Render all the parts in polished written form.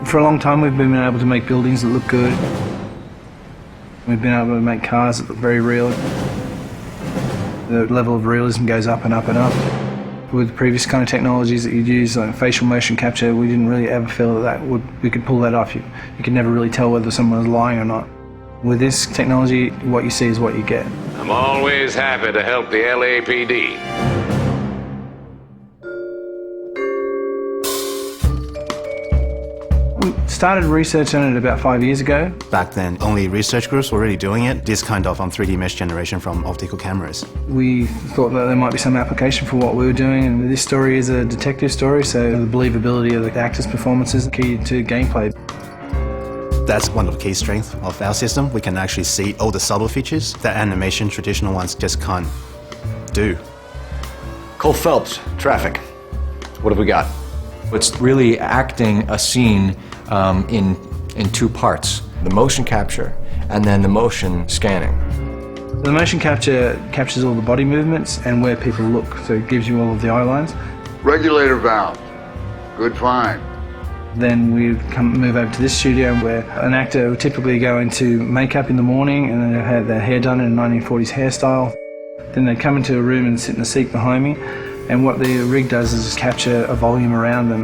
For a long time we've been able to make buildings that look good. We've been able to make cars that look very real. The level of realism goes up and up and up. With previous kind of technologies that you'd use, like facial motion capture, we didn't really ever feel that we could pull that off. You could never really tell whether someone was lying or not. With this technology, what you see is what you get. I'm always happy to help the LAPD. We started research on it about 5 years ago. Back then, only research groups were really doing it, this kind of 3D mesh generation from optical cameras. We thought that there might be some application for what we were doing, and this story is a detective story, so the believability of the actors' performances is key to gameplay. That's one of the key strengths of our system. We can actually see all the subtle features that animation traditional ones just can't do. Cole Phelps, traffic. What have we got? It's really acting a scene in two parts, the motion capture and then the motion scanning. The motion capture captures all the body movements and where people look, so it gives you all of the eye lines. Regulator valve. Good find. Then we move over to this studio where an actor would typically go into makeup in the morning and then have their hair done in a 1940s hairstyle. Then they come into a room and sit in the seat behind me, and what the rig does is capture a volume around them.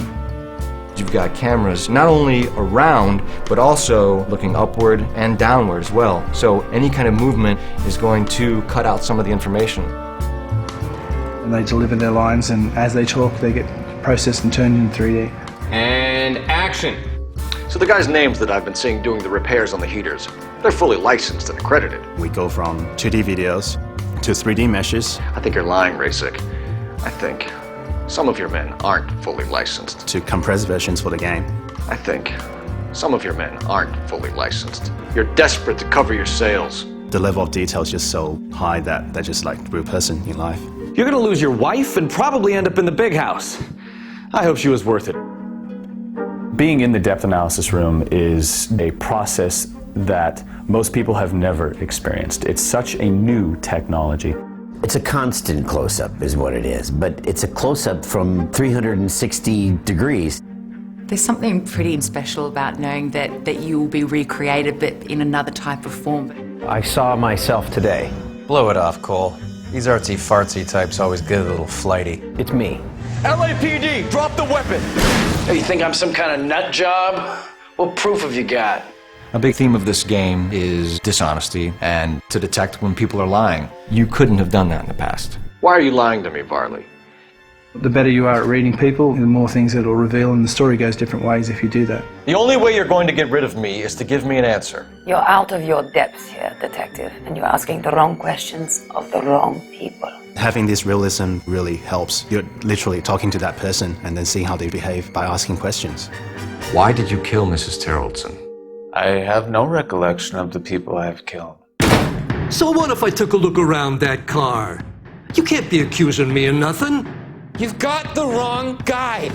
You've got cameras not only around, but also looking upward and downward as well. So any kind of movement is going to cut out some of the information. And they deliver their lines, and as they talk, they get processed and turned into 3D. And action. So the guys' names that I've been seeing doing the repairs on the heaters, they're fully licensed and accredited. We go from 2D videos to 3D meshes. I think you're lying, Rasik. I think some of your men aren't fully licensed. To compressed versions for the game. I think some of your men aren't fully licensed. You're desperate to cover your sales. The level of detail is just so high that they're just like a real person in life. You're gonna lose your wife and probably end up in the big house. I hope she was worth it. Being in the depth analysis room is a process that most people have never experienced. It's such a new technology. It's a constant close-up is what it is, but it's a close-up from 360 degrees. There's something pretty special about knowing that you will be recreated, but in another type of form. I saw myself today. Blow it off, Cole. These artsy-fartsy types always get a little flighty. It's me. LAPD, drop the weapon! Hey, you think I'm some kind of nut job? What proof have you got? A big theme of this game is dishonesty and to detect when people are lying. You couldn't have done that in the past. Why are you lying to me, Varley? The better you are at reading people, the more things it'll reveal, and the story goes different ways if you do that. The only way you're going to get rid of me is to give me an answer. You're out of your depth here, detective, and you're asking the wrong questions of the wrong people. Having this realism really helps. You're literally talking to that person and then seeing how they behave by asking questions. Why did you kill Mrs. Terrellson? I have no recollection of the people I have killed. So what if I took a look around that car? You can't be accusing me of nothing. You've got the wrong guy.